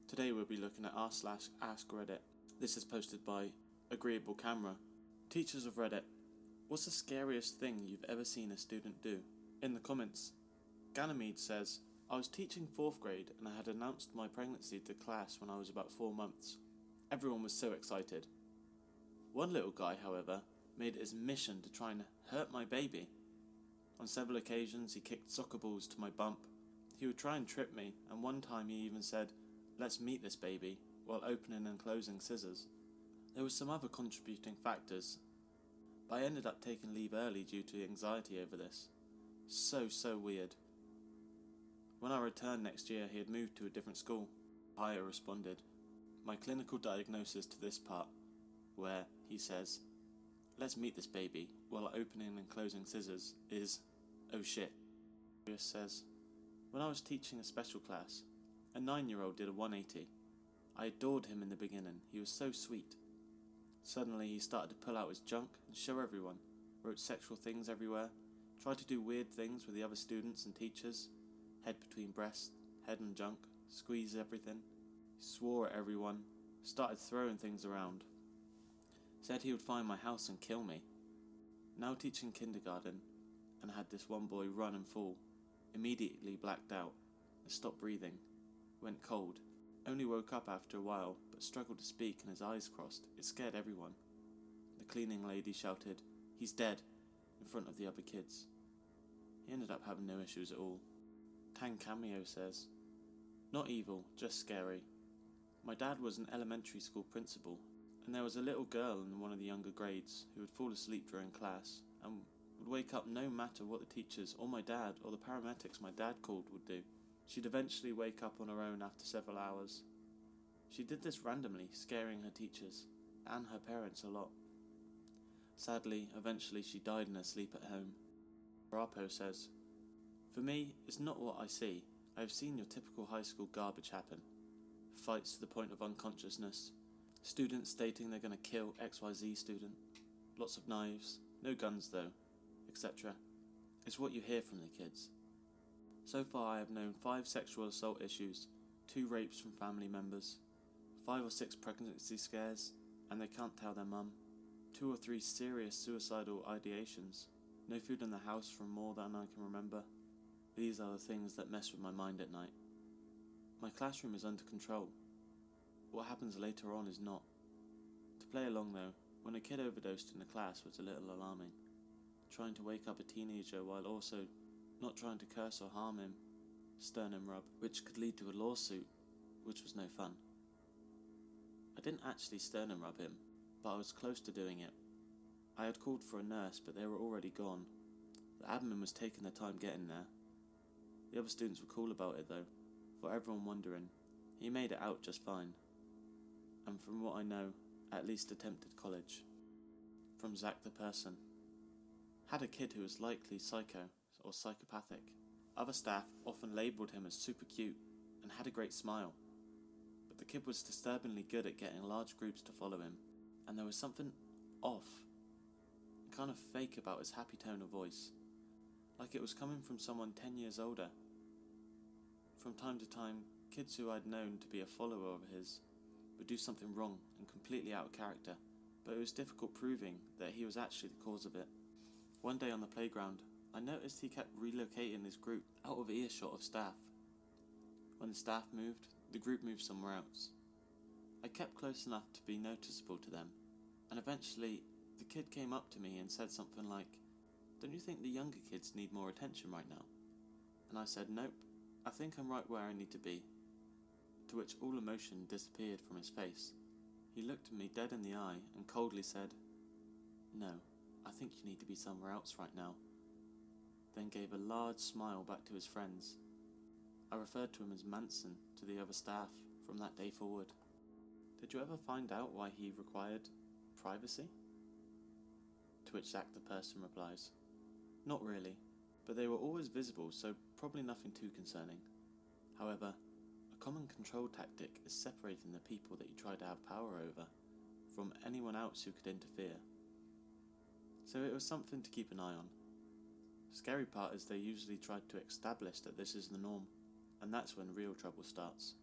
Today we'll be looking at r/Ask Reddit. This is posted by Agreeable Camera. Teachers of Reddit, what's the scariest thing you've ever seen a student do? In the comments, Ganymede says, I was teaching 4th grade and I had announced my pregnancy to class when I was about 4 months. Everyone was so excited. One little guy, however, made it his mission to try and hurt my baby. On several occasions he kicked soccer balls to my bump. He would try and trip me, and one time he even said, let's meet this baby, while opening and closing scissors. There were some other contributing factors, but I ended up taking leave early due to anxiety over this. So weird. When I returned next year, he had moved to a different school. Hire responded. My clinical diagnosis to this part, where he says, let's meet this baby, while opening and closing scissors, is, oh shit. Scariest says, when I was teaching a special class, a 9-year-old did a 180. I adored him in the beginning, he was so sweet. Suddenly he started to pull out his junk and show everyone, wrote sexual things everywhere, tried to do weird things with the other students and teachers, head between breast, head and junk, squeeze everything. He swore at everyone, started throwing things around. Said he would find my house and kill me. Now teaching kindergarten, and had this one boy run and fall, immediately blacked out, and stopped breathing, went cold, only woke up after a while, but struggled to speak and his eyes crossed. It scared everyone. The cleaning lady shouted, he's dead, in front of the other kids. He ended up having no issues at all. Tang Cameo says, not evil, just scary. My dad was an elementary school principal, and there was a little girl in one of the younger grades who would fall asleep during class and would wake up no matter what the teachers or my dad or the paramedics my dad called would do. She'd eventually wake up on her own after several hours. She did this randomly, scaring her teachers and her parents a lot. Sadly, eventually she died in her sleep at home. Rapo says, for me, it's not what I see. I have seen your typical high school garbage happen. Fights to the point of unconsciousness, students stating they're going to kill XYZ student, lots of knives, no guns though, etc. It's what you hear from the kids. So far I have known 5 sexual assault issues, 2 rapes from family members, 5 or 6 pregnancy scares, and they can't tell their mum, 2 or 3 serious suicidal ideations, no food in the house for more than I can remember. These are the things that mess with my mind at night. My classroom is under control. What happens later on is not. To play along though, when a kid overdosed in the class was a little alarming. Trying to wake up a teenager while also not trying to curse or harm him, sternum rub, which could lead to a lawsuit, which was no fun. I didn't actually sternum rub him, but I was close to doing it. I had called for a nurse, but they were already gone. The admin was taking their time getting there. The other students were cool about it though, for everyone wondering. He made it out just fine. And from what I know, at least attempted college. From Zach the person. Had a kid who was likely psycho or psychopathic. Other staff often labelled him as super cute and had a great smile. But the kid was disturbingly good at getting large groups to follow him, and there was something off, kind of fake about his happy tone of voice, like it was coming from someone 10 years older. From time to time, kids who I'd known to be a follower of his would do something wrong and completely out of character, but it was difficult proving that he was actually the cause of it. One day on the playground, I noticed he kept relocating his group out of earshot of staff. When the staff moved, the group moved somewhere else. I kept close enough to be noticeable to them, and eventually the kid came up to me and said something like, don't you think the younger kids need more attention right now? And I said, nope, I think I'm right where I need to be. To which all emotion disappeared from his face. He looked at me dead in the eye and coldly said, no, I think you need to be somewhere else right now. Then gave a large smile back to his friends. I referred to him as Manson to the other staff from that day forward. Did you ever find out why he required privacy? To which Zach the person replies, not really, but they were always visible, so probably nothing too concerning. However, a common control tactic is separating the people that you try to have power over from anyone else who could interfere. So it was something to keep an eye on. Scary part is they usually try to establish that this is the norm, and that's when real trouble starts.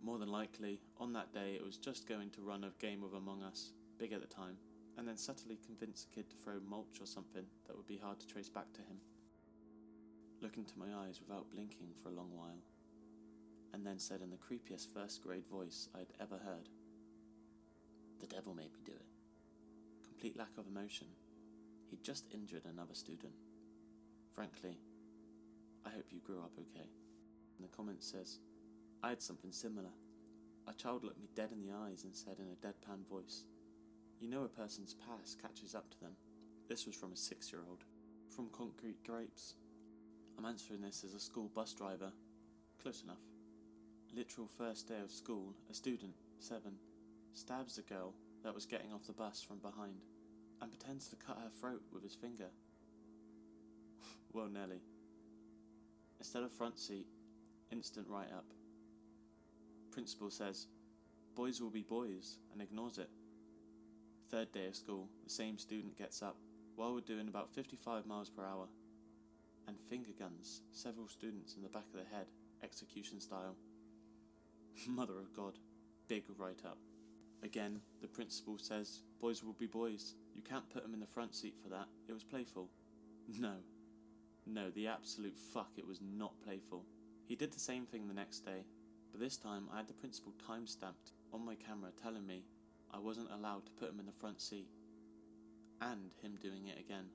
More than likely, on that day it was just going to run a game of Among Us, big at the time, and then subtly convince a kid to throw mulch or something that would be hard to trace back to him. Looked into my eyes without blinking for a long while, and then said in the creepiest first grade voice I had ever heard, "The devil made me do it." Complete lack of emotion. He'd just injured another student. Frankly, I hope you grew up okay. And the comment says, I had something similar. A child looked me dead in the eyes and said in a deadpan voice, "You know a person's past catches up to them." This was from a 6-year-old. From Concrete Grapes. I'm answering this as a school bus driver. Close enough. Literal first day of school, a student, 7, stabs a girl that was getting off the bus from behind and pretends to cut her throat with his finger. Well, Nelly. Instead of front seat, instant write-up. Principal says, "Boys will be boys," and ignores it. Third day of school, the same student gets up while we're doing about 55 miles per hour and finger guns several students in the back of the head, execution style. Mother of God, big write-up. Again, the principal says, "Boys will be boys. You can't put them in the front seat for that. It was playful." No, the absolute fuck, it was not playful. He did the same thing the next day, but this time I had the principal time-stamped on my camera telling me I wasn't allowed to put him in the front seat, and him doing it again.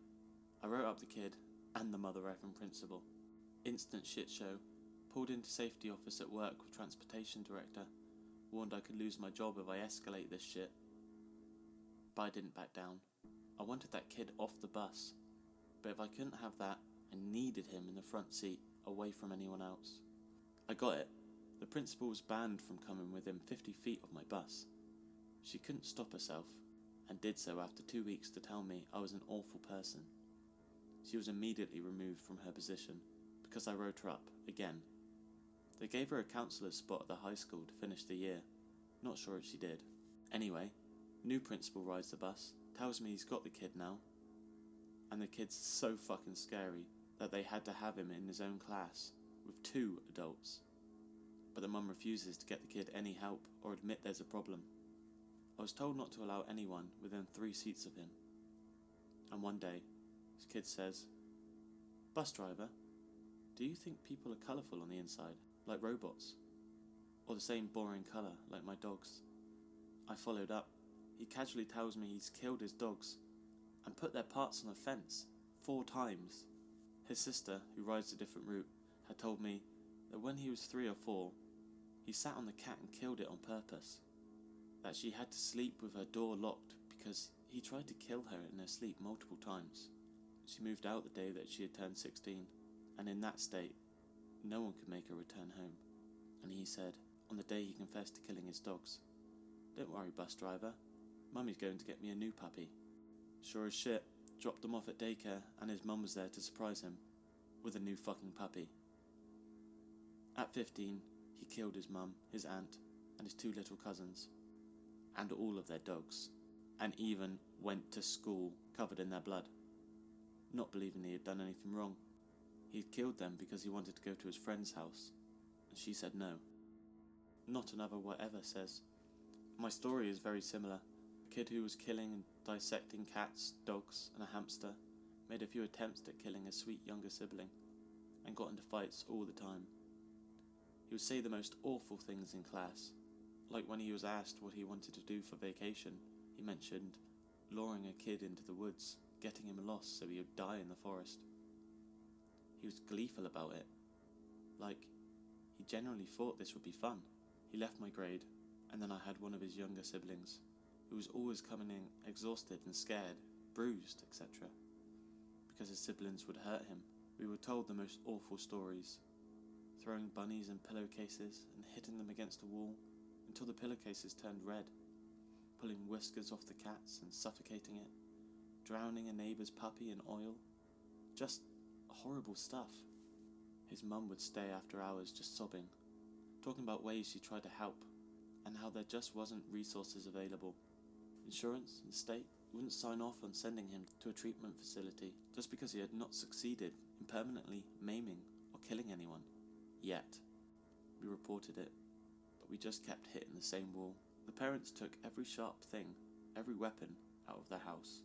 I wrote up the kid and the mother effing principal. Instant shit show. Pulled into safety office at work with transportation director. Warned I could lose my job if I escalate this shit. But I didn't back down. I wanted that kid off the bus, but if I couldn't have that, I needed him in the front seat, away from anyone else. I got it. The principal was banned from coming within 50 feet of my bus. She couldn't stop herself, and did so after 2 weeks to tell me I was an awful person. She was immediately removed from her position, because I wrote her up, again. They gave her a counsellor's spot at the high school to finish the year. Not sure if she did. Anyway, new principal rides the bus, tells me he's got the kid now, and the kid's so fucking scary that they had to have him in his own class, with 2 adults. But the mum refuses to get the kid any help or admit there's a problem. I was told not to allow anyone within 3 seats of him. And one day, his kid says, "Bus driver, do you think people are colourful on the inside, like robots? Or the same boring colour, like my dogs?" I followed up. He casually tells me he's killed his dogs and put their parts on a fence 4 times. His sister, who rides a different route, had told me that when he was 3 or 4, he sat on the cat and killed it on purpose. That she had to sleep with her door locked because he tried to kill her in her sleep multiple times. She moved out the day that she had turned 16, and in that state, no one could make her return home. And he said, on the day he confessed to killing his dogs, "Don't worry, bus driver, Mummy's going to get me a new puppy." Sure as shit, dropped him off at daycare, and his mum was there to surprise him with a new fucking puppy. At 15, he killed his mum, his aunt, and his 2 little cousins, and all of their dogs, and even went to school covered in their blood, not believing he had done anything wrong. He had killed them because he wanted to go to his friend's house, and she said no. Not another whatever says. My story is very similar. A kid who was killing and dissecting cats, dogs, and a hamster made a few attempts at killing a sweet younger sibling, and got into fights all the time. He would say the most awful things in class, like when he was asked what he wanted to do for vacation, he mentioned luring a kid into the woods, getting him lost so he would die in the forest. He was gleeful about it, like he genuinely thought this would be fun. He left my grade, and then I had one of his younger siblings, who was always coming in exhausted and scared, bruised, etc. Because his siblings would hurt him. We were told the most awful stories, throwing bunnies in pillowcases and hitting them against a wall until the pillowcases turned red, pulling whiskers off the cats and suffocating it, drowning a neighbour's puppy in oil. Just horrible stuff. His mum would stay after hours just sobbing, talking about ways she tried to help and how there just wasn't resources available. Insurance and state wouldn't sign off on sending him to a treatment facility just because he had not succeeded in permanently maiming or killing anyone. Yet. We reported it, but we just kept hitting the same wall. The parents took every sharp thing, every weapon, out of their house.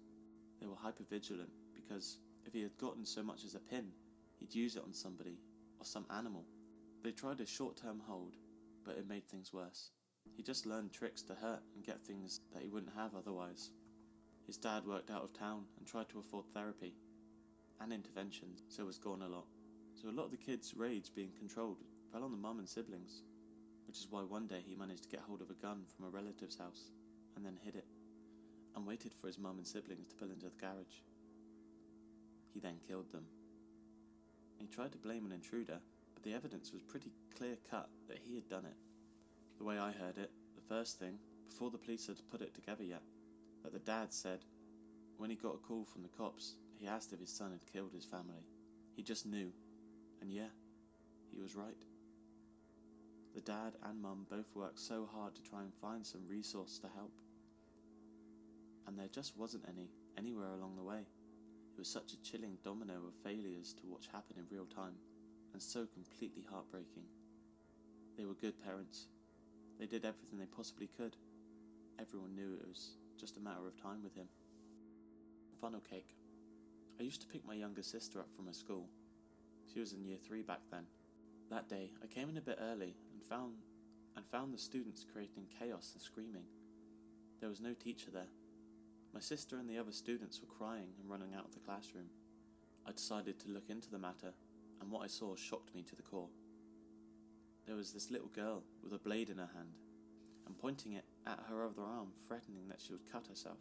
They were hyper-vigilant because if he had gotten so much as a pin, he'd use it on somebody or some animal. They tried a short-term hold, but it made things worse. He just learned tricks to hurt and get things that he wouldn't have otherwise. His dad worked out of town and tried to afford therapy and intervention, so was gone a lot. So a lot of the kids' rage being controlled fell on the mum and siblings, which is why one day he managed to get hold of a gun from a relative's house and then hid it, and waited for his mum and siblings to pull into the garage. He then killed them. He tried to blame an intruder, but the evidence was pretty clear-cut that he had done it. The way I heard it, the first thing, before the police had put it together yet, that the dad said when he got a call from the cops, he asked if his son had killed his family. He just knew, and yeah, he was right. The dad and mum both worked so hard to try and find some resource to help, and there just wasn't any anywhere along the way. It was such a chilling domino of failures to watch happen in real time, and so completely heartbreaking. They were good parents. They did everything they possibly could. Everyone knew it was just a matter of time with him. Funnel cake. I used to pick my younger sister up from her school. She was in year 3 back then. That day, I came in a bit early and found the students creating chaos and screaming. There was no teacher there. My sister and the other students were crying and running out of the classroom. I decided to look into the matter, and what I saw shocked me to the core. There was this little girl with a blade in her hand, and pointing it at her other arm, threatening that she would cut herself.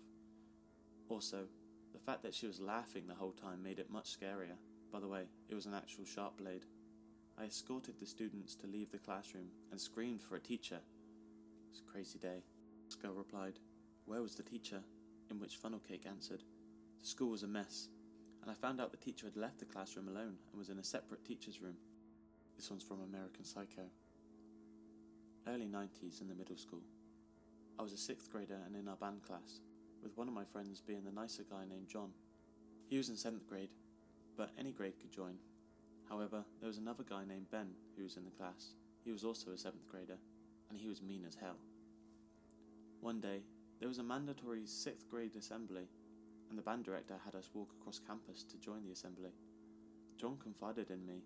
Also, the fact that she was laughing the whole time made it much scarier. By the way, it was an actual sharp blade. I escorted the students to leave the classroom and screamed for a teacher. It was a crazy day. The girl replied, "Where was the teacher?" In which Funnel Cake answered, "The school was a mess," and I found out the teacher had left the classroom alone and was in a separate teacher's room. This one's from American Psycho. Early 90s in the middle school. I was a 6th grader and in our band class, with one of my friends being the nicer guy named John. He was in 7th grade, but any grade could join. However, there was another guy named Ben who was in the class. He was also a 7th grader, and he was mean as hell. One day, there was a mandatory 6th grade assembly, and the band director had us walk across campus to join the assembly. John confided in me,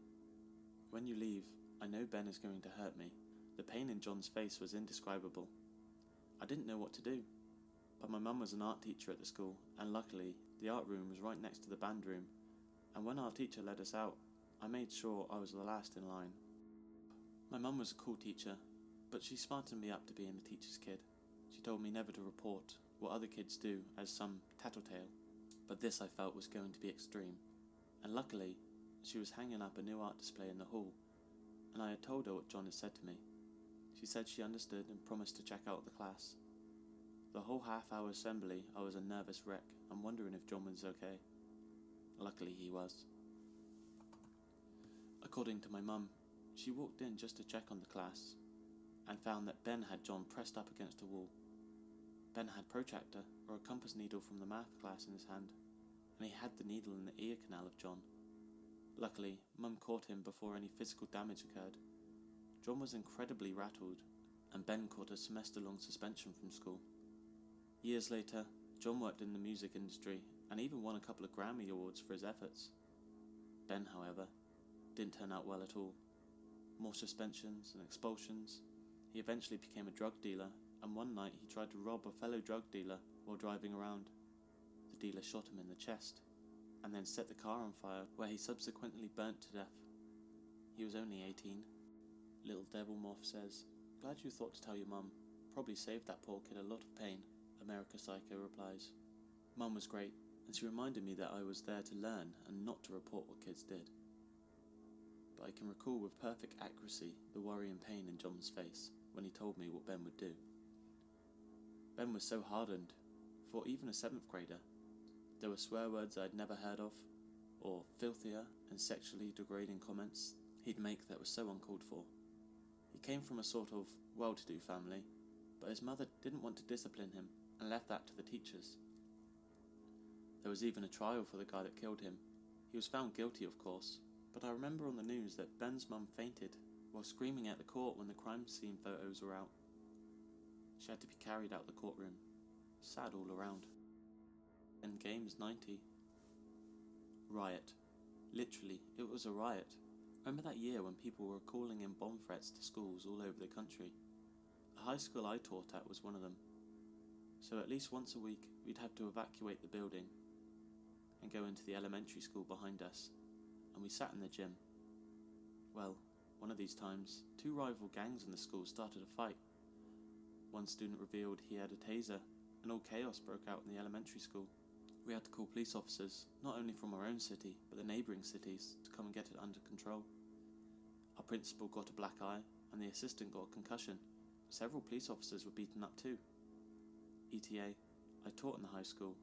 "When you leave, I know Ben is going to hurt me." The pain in John's face was indescribable. I didn't know what to do, but my mum was an art teacher at the school, and luckily, the art room was right next to the band room, and when our teacher let us out, I made sure I was the last in line. My mum was a cool teacher, but she smartened me up to being a teacher's kid. She told me never to report what other kids do as some tattletale, but this I felt was going to be extreme, and luckily, she was hanging up a new art display in the hall, and I had told her what John had said to me. She said she understood and promised to check out the class. The whole half-hour assembly, I was a nervous wreck and wondering if John was okay. Luckily, he was. According to my mum, she walked in just to check on the class and found that Ben had John pressed up against a wall. Ben had protractor, or a compass needle from the math class, in his hand, and he had the needle in the ear canal of John. Luckily, Mum caught him before any physical damage occurred. John was incredibly rattled, and Ben caught a semester-long suspension from school. Years later, John worked in the music industry and even won a couple of Grammy Awards for his efforts. Ben, however, didn't turn out well at all. More suspensions and expulsions. He eventually became a drug dealer, and one night he tried to rob a fellow drug dealer while driving around. The dealer shot him in the chest, and then set the car on fire, where he subsequently burnt to death. He was only 18. Little Devil Moth says, "Glad you thought to tell your mum. Probably saved that poor kid a lot of pain." America Psycho replies, "Mum was great, and she reminded me that I was there to learn and not to report what kids did." But I can recall with perfect accuracy the worry and pain in John's face when he told me what Ben would do. Ben was so hardened, for even a 7th grader, there were swear words I'd never heard of, or filthier and sexually degrading comments he'd make that were so uncalled for. He came from a sort of well-to-do family, but his mother didn't want to discipline him and left that to the teachers. There was even a trial for the guy that killed him. He was found guilty, of course, but I remember on the news that Ben's mum fainted while screaming at the court when the crime scene photos were out. She had to be carried out the courtroom. Sad all around. And Games 90. Riot. Literally, it was a riot. Remember that year when people were calling in bomb threats to schools all over the country? The high school I taught at was one of them. So at least once a week we'd have to evacuate the building and go into the elementary school behind us, and we sat in the gym. Well, one of these times, two rival gangs in the school started a fight. One student revealed he had a taser, and all chaos broke out in the elementary school. We had to call police officers, not only from our own city, but the neighbouring cities, to come and get it under control. Our principal got a black eye, and the assistant got a concussion. Several police officers were beaten up too. ETA, I taught in the high school,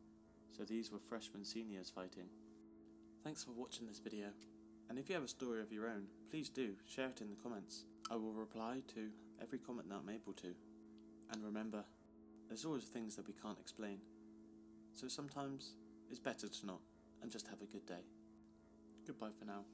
so these were freshmen seniors fighting. Thanks for watching this video, and if you have a story of your own, please do share it in the comments. I will reply to every comment that I'm able to. And remember, there's always things that we can't explain, so sometimes it's better to not, and just have a good day. Goodbye for now.